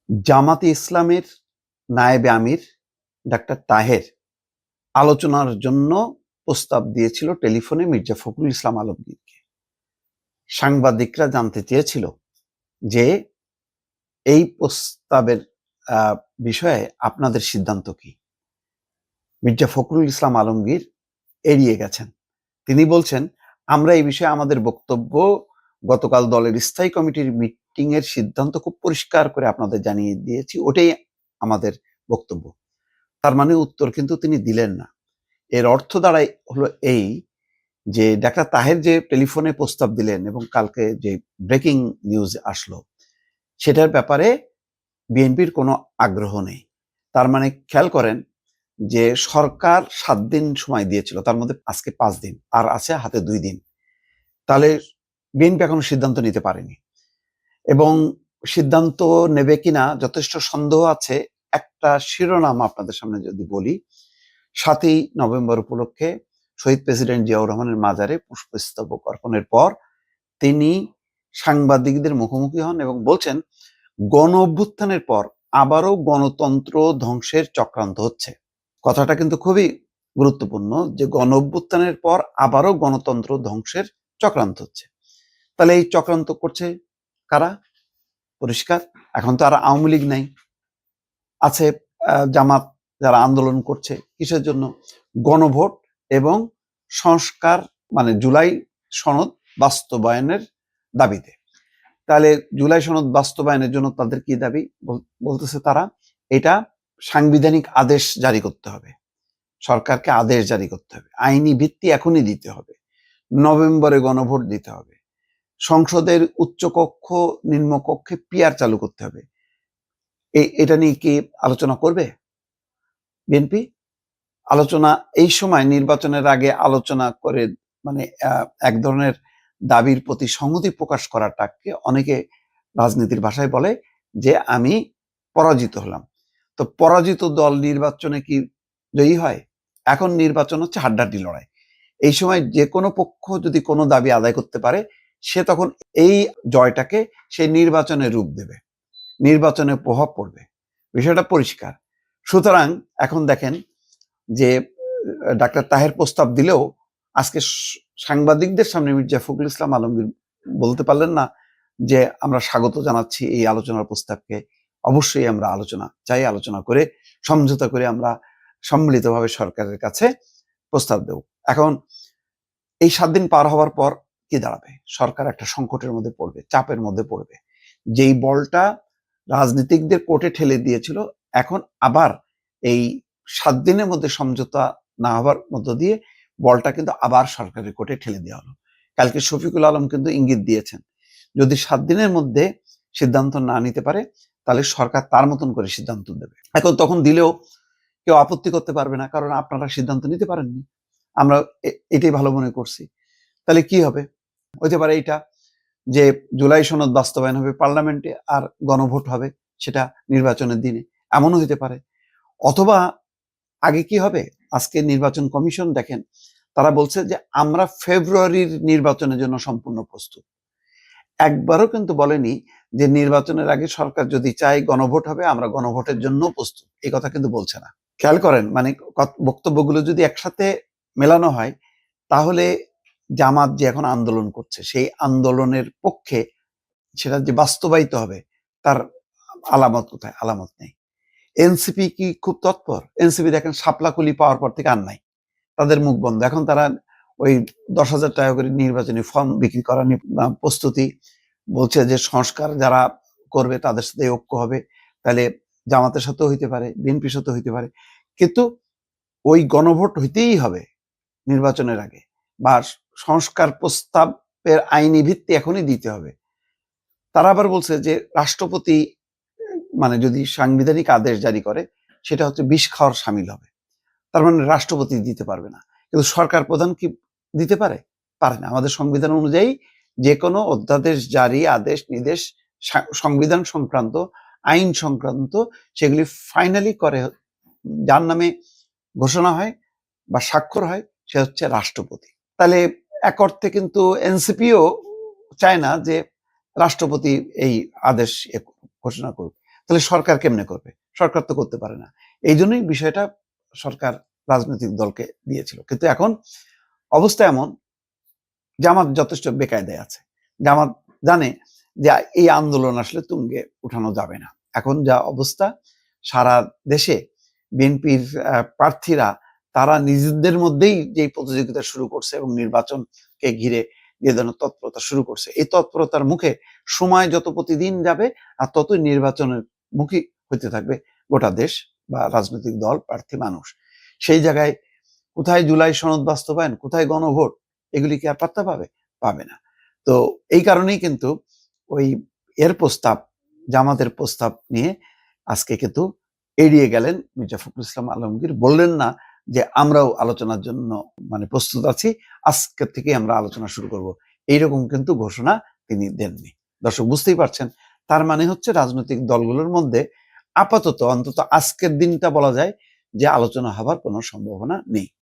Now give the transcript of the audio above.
জামাতে ইসলামের নায়েবে আমির ডাক্তার তাহের আলোচনার জন্য প্রস্তাব দিয়েছিল টেলিফোনে মির্জা ফখরুল ইসলাম আলমগীরকে। সাংবাদিকরা জানতে চেয়েছিল যে এই প্রস্তাবের বিষয়ে আপনাদের সিদ্ধান্ত কি। মির্জা ফখরুল ইসলাম আলমগীর এড়িয়ে গেছেন। তিনি বলছেন, আমরা এই বিষয়ে আমাদের বক্তব্য গতকাল দলের স্থায়ী কমিটির মিটিং এর সিদ্ধান্ত খুব পরিষ্কার করে আপনাদের জানিয়ে দিয়েছি, ওটাই আমাদের বক্তব্য। তার মানে উত্তর কিন্তু তিনি দিলেন না। এর অর্থ দাঁড়ায় হলো এই যে ডাক্তার তাহের যে টেলিফোনে প্রস্তাব দিলেন এবং কালকে যে ব্রেকিং নিউজ আসলো সেটার ব্যাপারে বিএনপির কোনো আগ্রহ নেই। তার মানে খেয়াল করেন যে সরকার 7 দিন সময় দিয়েছিল, তার মধ্যে আজকে 5 দিন আর আছে হাতে 2 দিন। তাহলে বিএনপি এখনো সিদ্ধান্ত নিতে পারেনি এবং সিদ্ধান্ত নেবে কিনা যথেষ্ট সন্দেহ আছে। একটা শিরোনাম আপনাদের সামনে যদি বলি, 7ই নভেম্বর উপলক্ষে শহীদ প্রেসিডেন্ট জিয়াউর রহমানের মাজারে পুষ্পস্তবক অর্পণের পর তিনি সাংবাদিকদের মুখোমুখি হন এবং বলছেন, গণ অভ্যুত্থানের পর আবারও গণতন্ত্র ধ্বংসের চক্রান্ত হচ্ছে। কথাটা কিন্তু খুবই গুরুত্বপূর্ণ যে গণ অভ্যুত্থানের পর আবারও গণতন্ত্র ধ্বংসের চক্রান্ত হচ্ছে। তাহলে এই চক্রান্ত করছে কারা? পরিষ্কার, এখন তো আর আওয়ামী লীগ নাই, আছে জামাত, যারা আন্দোলন করছে কিসের জন্য? গণভোট এবং সংস্কার, মানে জুলাই সনদ বাস্তবায়নের দাবিতে। তাহলে জুলাই সনদ বাস্তবায়নের জন্য তাদের কি দাবি? বলতেছে তারা এটা সাংবিধানিক আদেশ জারি করতে হবে, সরকারকে আদেশ জারি করতে হবে, আইনি ভিত্তি এখনই দিতে হবে, নভেম্বরে গণভোট দিতে হবে, সংসদের উচ্চকক্ষ নিম্নকক্ষে পিআর চালু করতে হবে। এটা নিয়ে কি আলোচনা করবে বিএনপি? আলোচনা এই সময় নির্বাচনের আগে আলোচনা করে মানে এক ধরনের দাবির প্রতি সংহতি প্রকাশ করাটাকে অনেকে রাজনীতির ভাষায় বলে যে আমি পরাজিত হলাম। তো পরাজিত দল নির্বাচনে কি জয়ী হয়? এখন নির্বাচন হচ্ছে হাড্ডাহাড্ডি লড়াই। এই সময় যে কোনো পক্ষ যদি কোনো দাবি আদায় করতে পারে, সে তখন এই জয়টাকে সে নির্বাচনে রূপ দেবে, নির্বাচনে প্রভাব পড়বে, বিষয়টা পরিষ্কার। সুতরাং এখন দেখেন যে ডাক্তার তাহের প্রস্তাব দিলেও আজকে সাংবাদিকদের সামনে মির্জা ফখরুল ইসলাম আলমগীর বলতে পারলেন না যে আমরা স্বাগত জানাচ্ছি এই আলোচনার প্রস্তাবকে, অবশ্যই আমরা আলোচনা চাই, আলোচনা করে সমঝোতা করে আমরা সম্মিলিতভাবে সরকারের কাছে প্রস্তাব দেব। এখন এই 7 দিন পার হওয়ার পর কি দাঁড়াবে? সরকার একটা সংকটের মধ্যে পড়বে, চাপের মধ্যে পড়বে। যেই বলটা রাজনীতিকদের কোর্টে ঠেলে দিয়েছিল, এখন আবার এই 7 দিনের মধ্যে সমঝোতা না হওয়ার মধ্য দিয়ে বলটা কিন্তু আবার সরকারের কোর্টে ঠেলে দেওয়া হলো। কালকে শফিকুল আলম কিন্তু ইঙ্গিত দিয়েছেন, যদি 7 দিনের মধ্যে সিদ্ধান্ত না নিতে পারে তাহলে সরকার তার মতন করে সিদ্ধান্ত দেবে। এখন তখন দিলেও কেউ আপত্তি করতে পারবে না, কারণ আপনারা সিদ্ধান্ত নিতে পারেননি, আমরা এটাই ভালো মনে করছি। তাহলে কি হবে? হতে পারে এইটা যে জুলাই সনদ বাস্তবায়ন হবে পার্লামেন্টে আর গণভোট হবে সেটা নির্বাচনের দিনে, এমনও হতে পারে। অথবা আগে কি হবে, আজকে নির্বাচন কমিশন দেখেন তারা বলছে যে আমরা ফেব্রুয়ারির নির্বাচনের জন্য সম্পূর্ণ প্রস্তুত। একবারও কিন্তু বলেনি যে নির্বাচনের আগে সরকার যদি চায় গণভোট হবে, আমরা গণভোটের জন্য প্রস্তুত, এই কথা কিন্তু বলছে না। খেয়াল করেন, মানে বক্তব্যগুলো যদি একসাথে মেলানো হয় তাহলে জামাত যে এখন আন্দোলন করছে সেই আন্দোলনের পক্ষে সেটা যে বাস্তবায়িত হবে তার আলামত কোথায়? আলামত নেই। এনসিপি কি খুব তৎপর? এনসিপি দেখেন শাপলাকুলি পাওয়ার পর থেকে আর নাই, তাদের মুখ বন্ধ। এখন তারা ওই 10,000 টাকা করে নির্বাচনী ফর্ম বিক্রি করার প্রস্তুতি, বলছে যে সংস্কার যারা করবে তাদের সাথে ঐক্য হবে, তাহলে জামাতের সাথেও হইতে পারে, বিএনপির সাথেও হইতে পারে, কিন্তু ওই গণভোট হইতেই হবে নির্বাচনের আগে, বা সংস্কার প্রস্তাবের আইনি ভিত্তি এখনই দিতে হবে। তারা আবার বলছে যে রাষ্ট্রপতি মানে যদি সাংবিধানিক আদেশ জারি করে সেটা হচ্ছে বিষ খাওয়ার সামিল হবে, তার মানে রাষ্ট্রপতি দিতে পারবে না, কিন্তু সরকার প্রধান কি দিতে পারে? পারে না। আমাদের সংবিধান অনুযায়ী যে কোনো অধ্যাদেশ জারি, আদেশ, নির্দেশ, সংবিধান সংক্রান্ত, আইন সংক্রান্ত, সেগুলি ফাইনালি করে যার নামে ঘোষণা হয় বা স্বাক্ষর হয় সে হচ্ছে রাষ্ট্রপতি। তাহলে এক অর্থে কিন্তু এনসিপিও চায় না যে রাষ্ট্রপতি এই আদেশ ঘোষণা করুক। তাহলে সরকার কেমনে করবে? সরকার তো করতে পারে না। এই জন্যই বিষয়টা সরকার রাজনৈতিক দলকে দিয়েছিল। কিন্তু এখন অবস্থা এমন, জামাত যথেষ্ট বেকায়দায় আছে। জামাত জানে যে এই আন্দোলন আসলে তুঙ্গে উঠানো যাবে না। এখন যা অবস্থা, সারা দেশে বিএনপির প্রার্থীরা তারা নিজেদের মধ্যেই যে প্রতিযোগিতা শুরু করছে এবং নির্বাচনকে ঘিরে যে ধরনের তৎপরতা শুরু করছে, এই তৎপরতার মুখে সময় যত প্রতিদিন যাবে আর ততই নির্বাচনের মুখী হতে থাকবে গোটা দেশ বা রাজনৈতিক দল, প্রার্থী, মানুষ। সেই জায়গায় কোথায় জুলাই সনদ বাস্তবায়ন, কোথায় গণভোট, এগুলি কি আর পাত্তা পাবে? পাবে না। তো এই কারণেই কিন্তু ওই এর প্রস্তাব, জামাতের প্রস্তাব নিয়ে আজকে কিন্তু এড়িয়ে গেলেন মির্জা ফখরুল ইসলাম আলমগীর। বললেন না যে আমরাও আলোচনার জন্য প্রস্তুত আছি, আজকে থেকে আমরা আলোচনা শুরু করব। এইরকম কিন্তু ঘোষণা তিনি দেননি। দর্শক বুঝতেই পারছেন, তার মানে হচ্ছে রাজনৈতিক দলগুলোর মধ্যে আপাতত অন্তত আজকের দিনটা বলা যায় যে আলোচনা হবার কোনো সম্ভাবনা নেই।